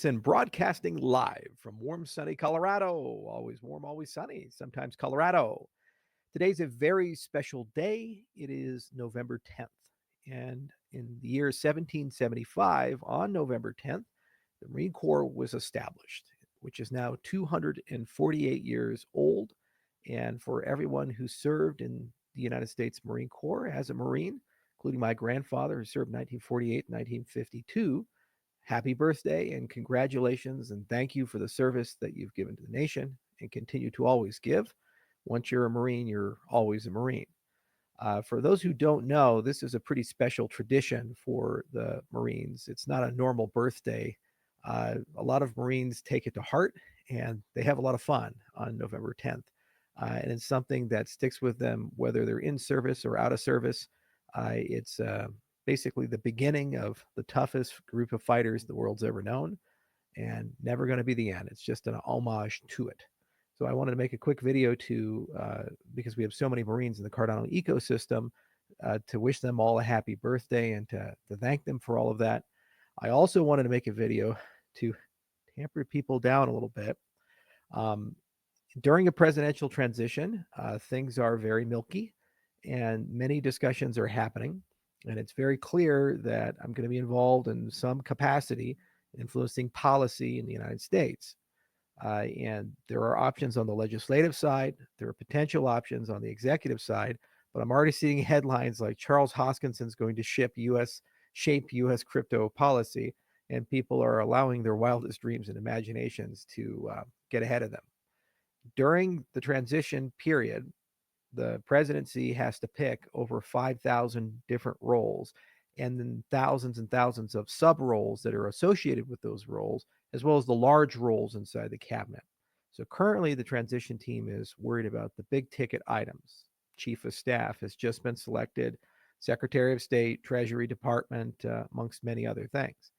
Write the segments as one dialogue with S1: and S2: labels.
S1: Jason broadcasting live from warm, sunny Colorado. Always warm, always sunny, sometimes Colorado. Today's a very special day. It is November 10th. And in the year 1775, on November 10th, the Marine Corps was established, which is now 248 years old. And for everyone who served in the United States Marine Corps as a Marine, including my grandfather who served 1948 and 1952, happy birthday and congratulations, and thank you for the service that you've given to the nation and continue to always give. Once you're a Marine, you're always a Marine. For those who don't know, this is a pretty special tradition for the Marines. It's not a normal birthday. A lot of Marines take it to heart and they have a lot of fun on November 10th. And it's something that sticks with them whether they're in service or out of service. It's basically the beginning of the toughest group of fighters the world's ever known and never going to be the end. It's just an homage to it. So I wanted to make a quick video because we have so many Marines in the Cardano ecosystem, to wish them all a happy birthday and to thank them for all of that. I also wanted to make a video to tamper people down a little bit. During a presidential transition, things are very milky and many discussions are happening. And it's very clear that I'm going to be involved in some capacity influencing policy in the United States. And there are options on the legislative side. There are potential options on the executive side. But I'm already seeing headlines like Charles Hoskinson's going to shape U.S. crypto policy, and people are allowing their wildest dreams and imaginations to get ahead of them. During the transition period, the presidency has to pick over 5,000 different roles and then thousands and thousands of sub roles that are associated with those roles, as well as the large roles inside the cabinet. So currently, the transition team is worried about the big ticket items. Chief of staff has just been selected, Secretary of State, Treasury Department, amongst many other things.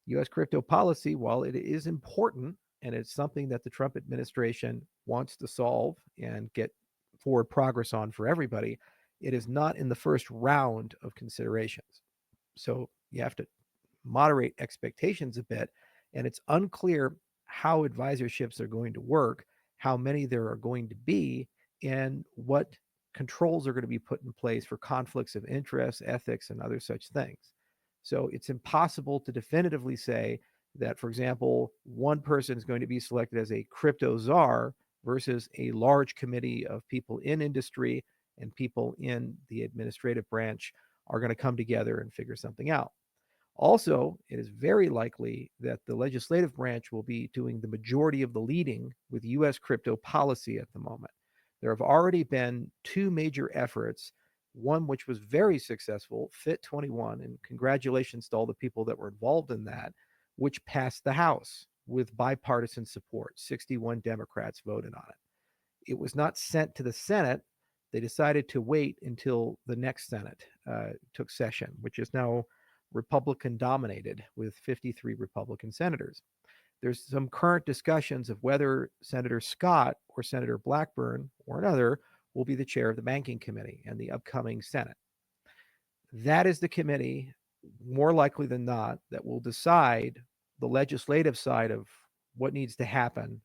S1: U.S. crypto policy, while it is important and it's something that the Trump administration wants to solve and get forward progress on for everybody, it is not in the first round of considerations. So you have to moderate expectations a bit, and it's unclear how advisorships are going to work, how many there are going to be, and what controls are going to be put in place for conflicts of interest, ethics, and other such things. So it's impossible to definitively say that, for example, one person is going to be selected as a crypto czar versus a large committee of people in industry and people in the administrative branch are going to come together and figure something out. Also, it is very likely that the legislative branch will be doing the majority of the leading with U.S. crypto policy at the moment. There have already been two major efforts, one which was very successful, Fit 21, and congratulations to all the people that were involved in that, which passed the House with bipartisan support. 61 Democrats voted on it. It was not sent to the Senate. They decided to wait until the next Senate took session, which is now Republican dominated with 53 Republican senators. There's some current discussions of whether Senator Scott or Senator Blackburn or another will be the chair of the Banking Committee and the upcoming Senate. That is the committee, more likely than not, that will decide the legislative side of what needs to happen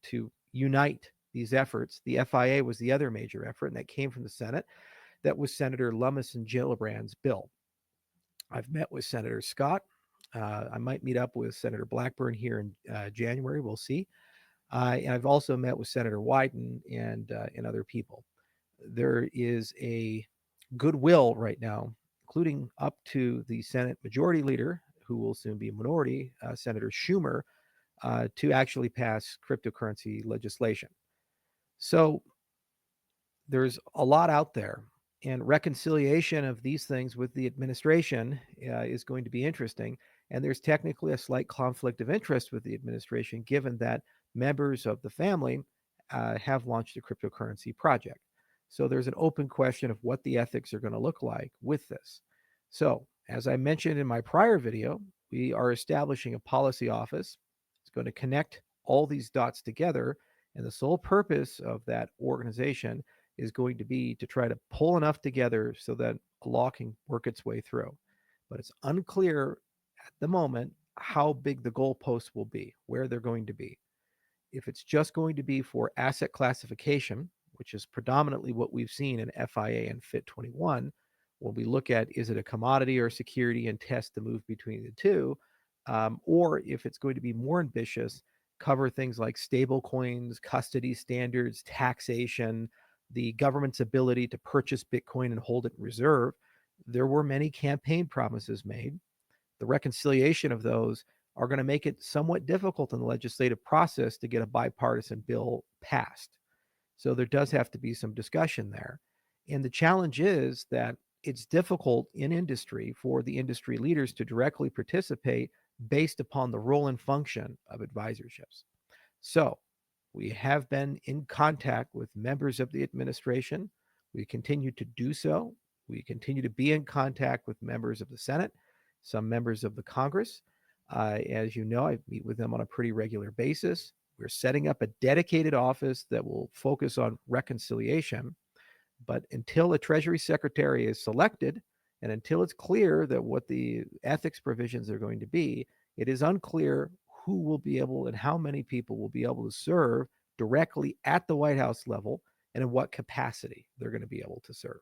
S1: to unite these efforts. The FIA was the other major effort, and that came from the Senate. That was Senator Lummis and Gillibrand's bill. I've met with Senator Scott. I might meet up with Senator Blackburn here in January. We'll see. And I've also met with Senator Wyden and other people. There is a goodwill right now, including up to the Senate Majority Leader, who will soon be a minority, Senator Schumer, to actually pass cryptocurrency legislation. So there's a lot out there, and reconciliation of these things with the administration is going to be interesting. And there's technically a slight conflict of interest with the administration, given that members of the family have launched a cryptocurrency project. So there's an open question of what the ethics are going to look like with this. So, as I mentioned in my prior video, we are establishing a policy office. It's going to connect all these dots together. And the sole purpose of that organization is going to be to try to pull enough together so that a law can work its way through. But it's unclear at the moment how big the goalposts will be, where they're going to be. If it's just going to be for asset classification, which is predominantly what we've seen in FIA and FIT 21, when we look at is it a commodity or a security and test the move between the two, or if it's going to be more ambitious, cover things like stable coins, custody standards, taxation, the government's ability to purchase Bitcoin and hold it in reserve. There were many campaign promises made. The reconciliation of those are going to make it somewhat difficult in the legislative process to get a bipartisan bill passed. So there does have to be some discussion there. And the challenge is that it's difficult in industry for the industry leaders to directly participate based upon the role and function of advisorships. So we have been in contact with members of the administration. We continue to do so. We continue to be in contact with members of the Senate, some members of the Congress. As you know, I meet with them on a pretty regular basis. We're setting up a dedicated office that will focus on reconciliation. But until a Treasury Secretary is selected and until it's clear that what the ethics provisions are going to be, it is unclear who will be able and how many people will be able to serve directly at the White House level and in what capacity they're going to be able to serve.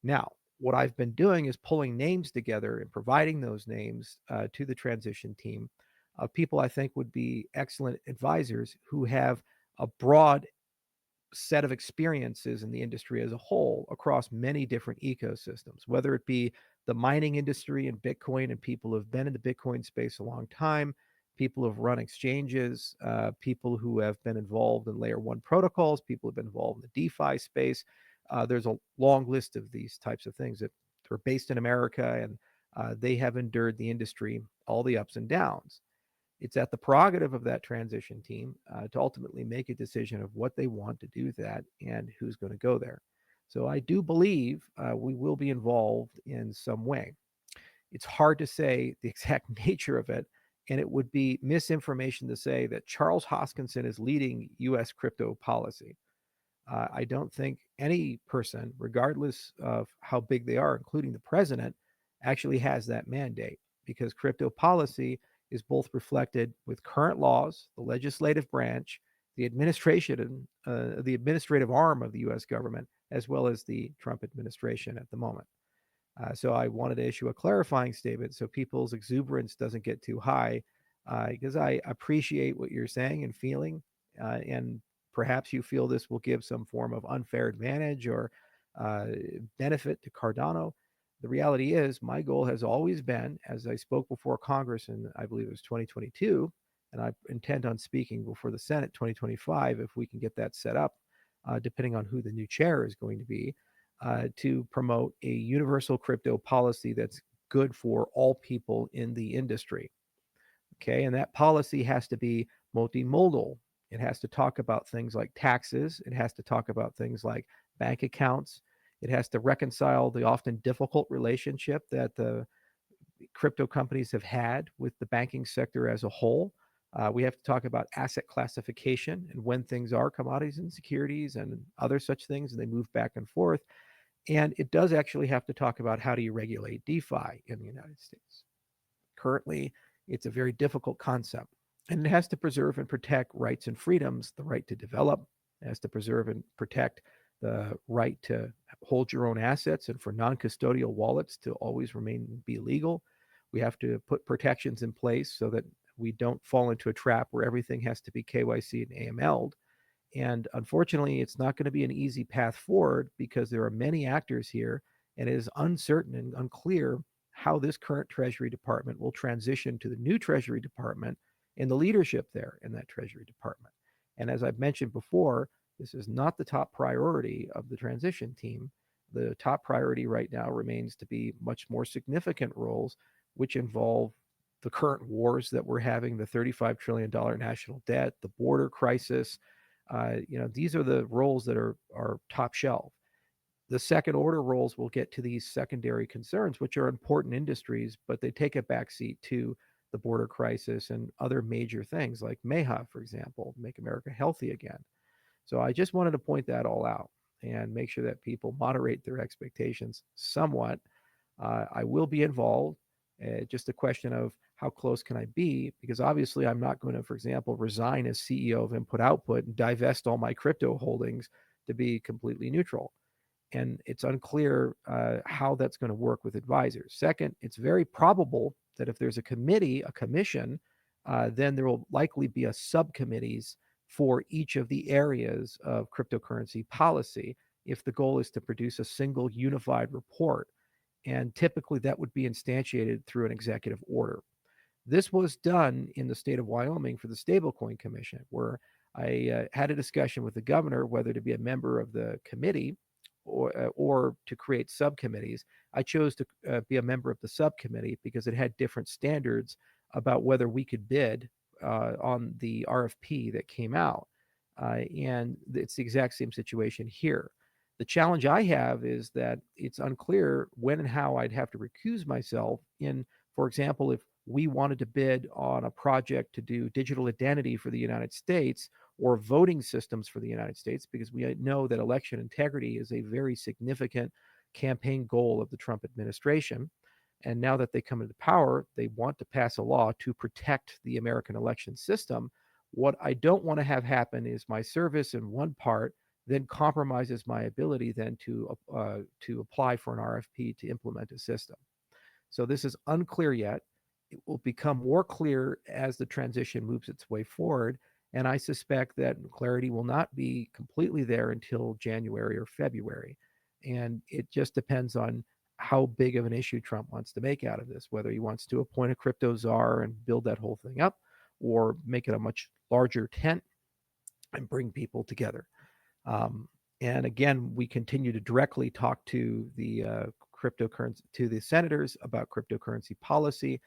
S1: Now, what I've been doing is pulling names together and providing those names to the transition team of people I think would be excellent advisors who have a broad set of experiences in the industry as a whole across many different ecosystems, whether it be the mining industry and Bitcoin and people who have been in the Bitcoin space a long time, people who have run exchanges, people who have been involved in layer one protocols, people who have been involved in the DeFi space. There's a long list of these types of things that are based in America, and they have endured the industry, all the ups and downs. It's at the prerogative of that transition team to ultimately make a decision of what they want to do with that and who's going to go there. So I do believe we will be involved in some way. It's hard to say the exact nature of it, and it would be misinformation to say that Charles Hoskinson is leading U.S. crypto policy. I don't think any person, regardless of how big they are, including the president, actually has that mandate because crypto policy is both reflected with current laws, the legislative branch, the administration, the administrative arm of the U.S. government, as well as the Trump administration at the moment. So I wanted to issue a clarifying statement so people's exuberance doesn't get too high, because I appreciate what you're saying and feeling, and perhaps you feel this will give some form of unfair advantage or uh, benefit to Cardano. The reality is, my goal has always been, as I spoke before Congress in, I believe it was 2022, and I intend on speaking before the Senate 2025 if we can get that set up, depending on who the new chair is going to be, to promote a universal crypto policy that's good for all people in the industry. Okay, and that policy has to be multimodal. It has to talk about things like taxes. It has to talk about things like bank accounts. It has to reconcile the often difficult relationship that the crypto companies have had with the banking sector as a whole. We have to talk about asset classification and when things are commodities and securities and other such things, and they move back and forth. And it does actually have to talk about how do you regulate DeFi in the United States. Currently, it's a very difficult concept, and it has to preserve and protect rights and freedoms, the right to develop, it has to preserve and protect the right to hold your own assets and for non-custodial wallets to always remain be legal. We have to put protections in place so that we don't fall into a trap where everything has to be KYC and AML'd. And unfortunately, it's not going to be an easy path forward because there are many actors here, and it is uncertain and unclear how this current Treasury Department will transition to the new Treasury Department and the leadership there in that Treasury Department. And as I've mentioned before, this is not the top priority of the transition team. The top priority right now remains to be much more significant roles, which involve the current wars that we're having, the $35 trillion national debt, the border crisis. These are the roles that are top shelf. The second order roles will get to these secondary concerns, which are important industries, but they take a backseat to the border crisis and other major things like MEHA, for example, Make America Healthy Again. So I just wanted to point that all out and make sure that people moderate their expectations somewhat. I will be involved. Just a question of how close can I be? Because obviously, I'm not going to, for example, resign as CEO of Input Output and divest all my crypto holdings to be completely neutral. And it's unclear how that's going to work with advisors. Second, it's very probable that if there's a committee, a commission, then there will likely be a subcommittees for each of the areas of cryptocurrency policy if the goal is to produce a single unified report. And typically that would be instantiated through an executive order. This was done in the state of Wyoming for the Stablecoin Commission, where I had a discussion with the governor whether to be a member of the committee or to create subcommittees. I chose to be a member of the subcommittee because it had different standards about whether we could bid on the RFP that came out. And it's the exact same situation here. The challenge I have is that it's unclear when and how I'd have to recuse myself in, for example, if we wanted to bid on a project to do digital identity for the United States or voting systems for the United States, because we know that election integrity is a very significant campaign goal of the Trump administration. And now that they come into power, they want to pass a law to protect the American election system. What I don't want to have happen is my service in one part then compromises my ability then to apply for an RFP to implement a system. So this is unclear yet. It will become more clear as the transition moves its way forward. And I suspect that clarity will not be completely there until January or February. And it just depends on how big of an issue Trump wants to make out of this, whether he wants to appoint a crypto czar and build that whole thing up or make it a much larger tent and bring people together. Um, and again, we continue to directly talk to the cryptocurrency, to the senators about cryptocurrency policy.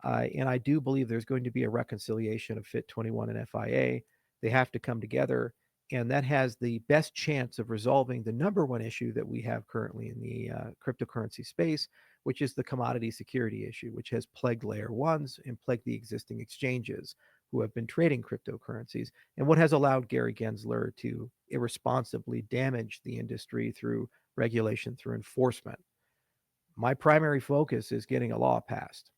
S1: And I do believe there's going to be a reconciliation of FIT 21 and FIA. They have to come together. And that has the best chance of resolving the number one issue that we have currently in the cryptocurrency space, which is the commodity security issue, which has plagued layer ones and plagued the existing exchanges who have been trading cryptocurrencies, and what has allowed Gary Gensler to irresponsibly damage the industry through regulation, through enforcement. My primary focus is getting a law passed.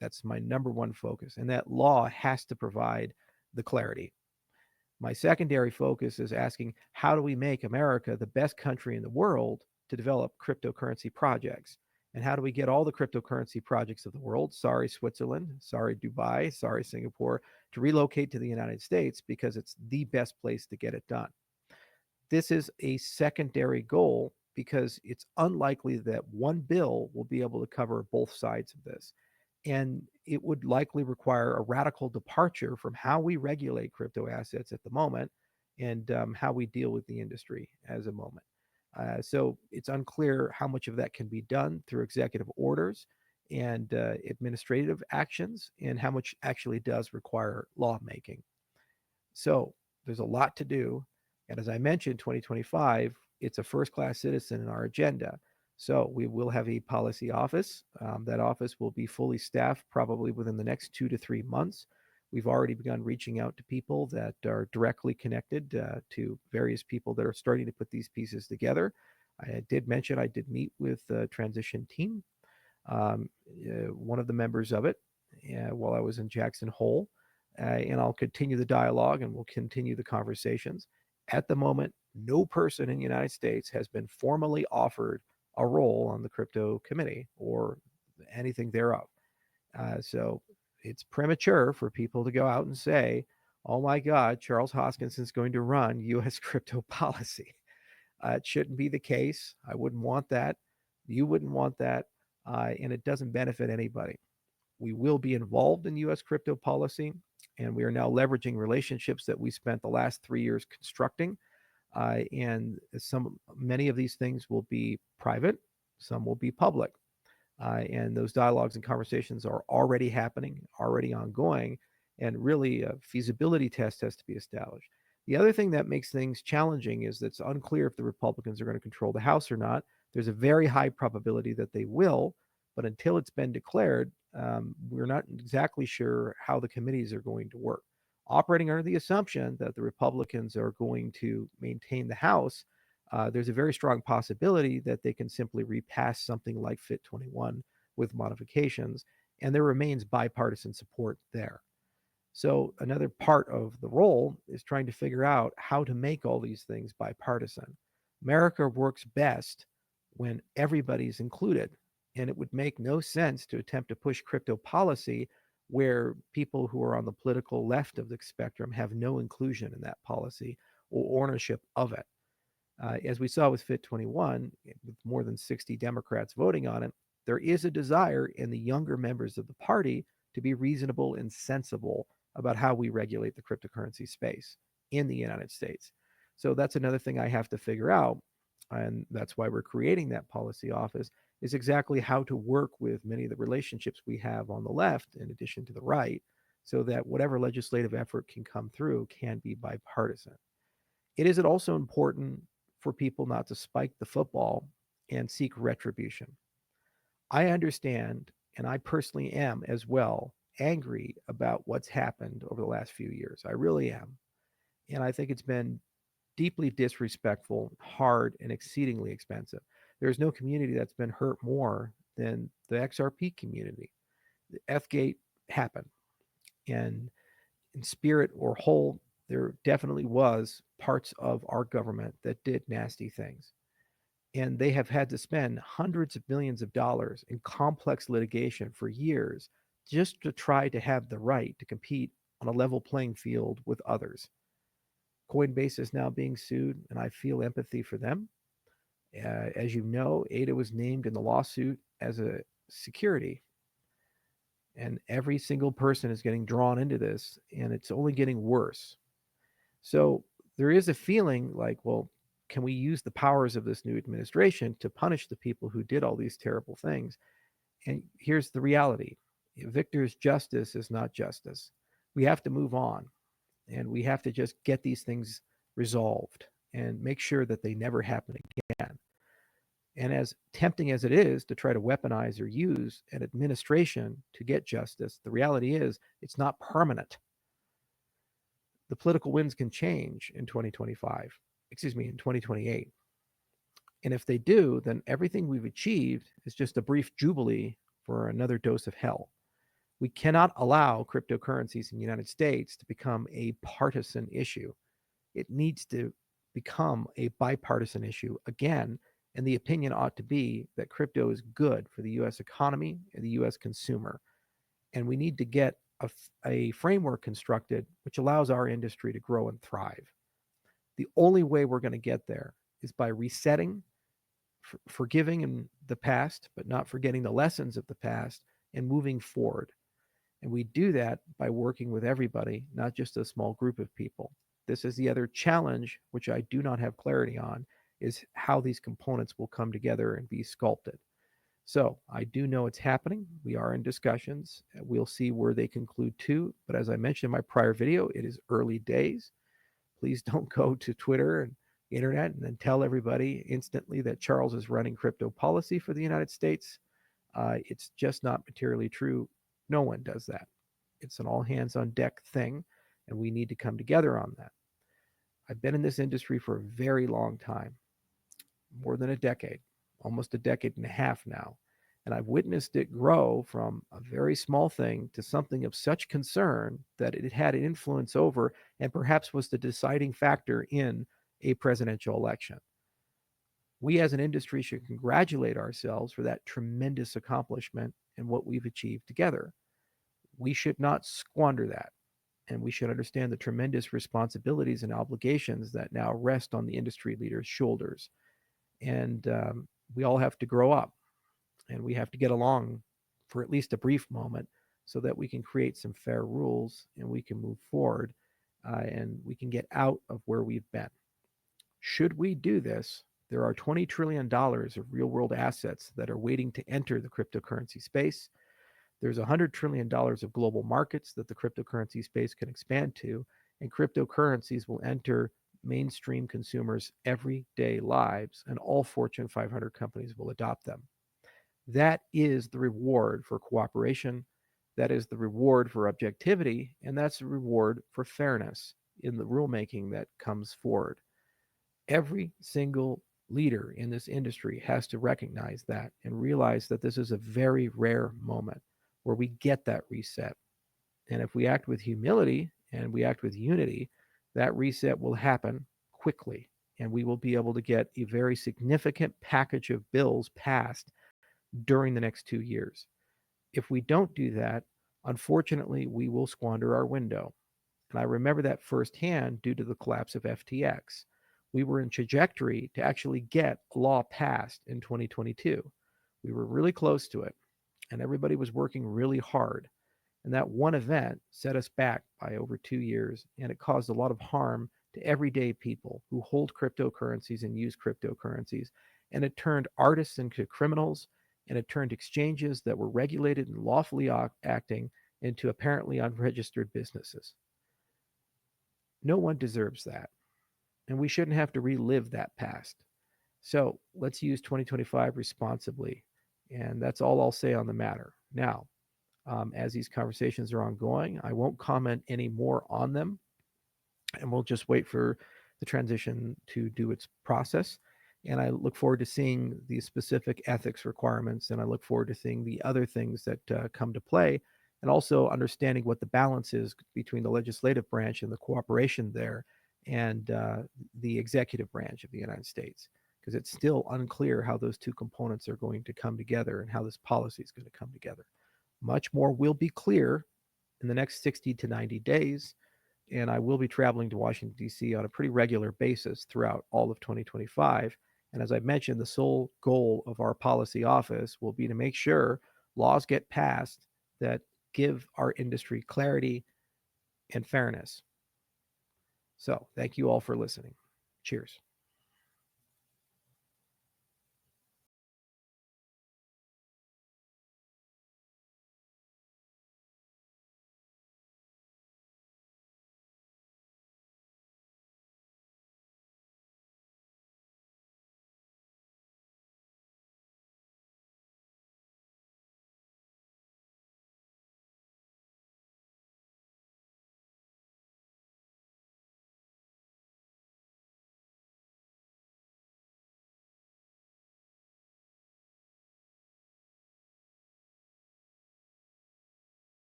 S1: That's my number one focus. And that law has to provide the clarity. My secondary focus is asking how do we make America the best country in the world to develop cryptocurrency projects? And how do we get all the cryptocurrency projects of the world, sorry Switzerland, sorry Dubai, sorry Singapore, to relocate to the United States because it's the best place to get it done? This is a secondary goal because it's unlikely that one bill will be able to cover both sides of this. And it would likely require a radical departure from how we regulate crypto assets at the moment and how we deal with the industry as a moment. So it's unclear how much of that can be done through executive orders and administrative actions and how much actually does require lawmaking. So there's a lot to do. And as I mentioned, 2025, it's a first class citizen in our agenda. So we will have a policy office. That office will be fully staffed probably within the next 2 to 3 months. We've already begun reaching out to people that are directly connected to various people that are starting to put these pieces together. I did mention I did meet with the transition team, one of the members of it, while I was in Jackson Hole. And I'll continue the dialogue and we'll continue the conversations. At the moment, no person in the United States has been formally offered a role on the crypto committee or anything thereof. So it's premature for people to go out and say, oh my God, Charles Hoskinson's going to run U.S. crypto policy. It shouldn't be the case. I wouldn't want that. You wouldn't want that. And it doesn't benefit anybody. We will be involved in U.S. crypto policy, and we are now leveraging relationships that we spent the last 3 years constructing. And many of these things will be private, some will be public. And those dialogues and conversations are already happening, already ongoing, and really a feasibility test has to be established. The other thing that makes things challenging is that it's unclear if the Republicans are going to control the House or not. There's a very high probability that they will, but until it's been declared, we're not exactly sure how the committees are going to work. Operating under the assumption that the Republicans are going to maintain the House, there's a very strong possibility that they can simply repass something like FIT 21 with modifications. and there remains bipartisan support there. So, another part of the role is trying to figure out how to make all these things bipartisan. America works best when everybody's included, and it would make no sense to attempt to push crypto policy where people who are on the political left of the spectrum have no inclusion in that policy or ownership of it. As we saw with Fit 21, with more than 60 Democrats voting on it, there is a desire in the younger members of the party to be reasonable and sensible about how we regulate the cryptocurrency space in the United States. So that's another thing I have to figure out. And that's why we're creating that policy office, is exactly how to work with many of the relationships we have on the left, in addition to the right, so that whatever legislative effort can come through can be bipartisan. It is also important for people not to spike the football and seek retribution. I understand, and I personally am as well, angry about what's happened over the last few years. I really am. And I think it's been deeply disrespectful, hard, and exceedingly expensive. There's no community that's been hurt more than the XRP community. The F-Gate happened, and in spirit or whole, there definitely was parts of our government that did nasty things. And they have had to spend hundreds of millions of dollars in complex litigation for years just to try to have the right to compete on a level playing field with others. Coinbase is now being sued, and I feel empathy for them. As you know, ADA was named in the lawsuit as a security, and every single person is getting drawn into this, and it's only getting worse. So there is a feeling like, well, can we use the powers of this new administration to punish the people who did all these terrible things? And here's the reality: Victor's justice is not justice. We have to move on, and we have to just get these things resolved and make sure that they never happen again. And as tempting as it is to try to weaponize or use an administration to get justice, the reality is it's not permanent. The political winds can change in 2025, excuse me, in 2028. And if they do, then everything we've achieved is just a brief jubilee for another dose of hell. We cannot allow cryptocurrencies in the United States to become a partisan issue. It needs to become a bipartisan issue again. And the opinion ought to be that crypto is good for the US economy and the US consumer. And we need to get a framework constructed which allows our industry to grow and thrive. The only way we're going to get there is by resetting, forgiving in the past, but not forgetting the lessons of the past, and moving forward. And we do that by working with everybody, not just a small group of people. This is the other challenge, which I do not have clarity on, is how these components will come together and be sculpted. So I do know it's happening. We are in discussions. We'll see where they conclude to. But as I mentioned in my prior video, it is early days. Please don't go to Twitter and the internet and then tell everybody instantly that Charles is running crypto policy for the United States. It's just not materially true. No one does that. It's an all hands on deck thing, and we need to come together on that. I've been in this industry for a very long time, more than a decade, almost a decade and a half now. And I've witnessed it grow from a very small thing to something of such concern that it had an influence over and perhaps was the deciding factor in a presidential election. We as an industry should congratulate ourselves for that tremendous accomplishment and what we've achieved together. We should not squander that. And we should understand the tremendous responsibilities and obligations that now rest on the industry leaders' shoulders. And we all have to grow up, and we have to get along for at least a brief moment so that we can create some fair rules and we can move forward and we can get out of where we've been. Should we do this, there are $20 trillion of real world assets that are waiting to enter the cryptocurrency space. There's $100 trillion of global markets that the cryptocurrency space can expand to, and cryptocurrencies will enter mainstream consumers' everyday lives, and all Fortune 500 companies will adopt them. That is the reward for cooperation. That is the reward for objectivity, and that's the reward for fairness in the rulemaking that comes forward. Every single leader in this industry has to recognize that and realize that this is a very rare moment. where we get that reset. And if we act with humility and we act with unity, that reset will happen quickly. And we will be able to get a very significant package of bills passed during the next 2 years. If we don't do that, unfortunately, we will squander our window. And I remember that firsthand due to the collapse of FTX. We were in trajectory to actually get a law passed in 2022. We were really close to it, and everybody was working really hard. And that one event set us back by over 2 years, and it caused a lot of harm to everyday people who hold cryptocurrencies and use cryptocurrencies. And it turned artists into criminals, and it turned exchanges that were regulated and lawfully acting into apparently unregistered businesses. No one deserves that, and we shouldn't have to relive that past. So let's use 2025 responsibly. And that's all I'll say on the matter. Now, as these conversations are ongoing, I won't comment any more on them, and we'll just wait for the transition to do its process. And I look forward to seeing the specific ethics requirements, and I look forward to seeing the other things that come to play, and also understanding what the balance is between the legislative branch and the cooperation there and the executive branch of the United States, because it's still unclear how those two components are going to come together and how this policy is going to come together. Much more will be clear in the next 60 to 90 days, and I will be traveling to Washington, D.C. on a pretty regular basis throughout all of 2025. And as I mentioned, the sole goal of our policy office will be to make sure laws get passed that give our industry clarity and fairness. So, thank you all for listening. Cheers.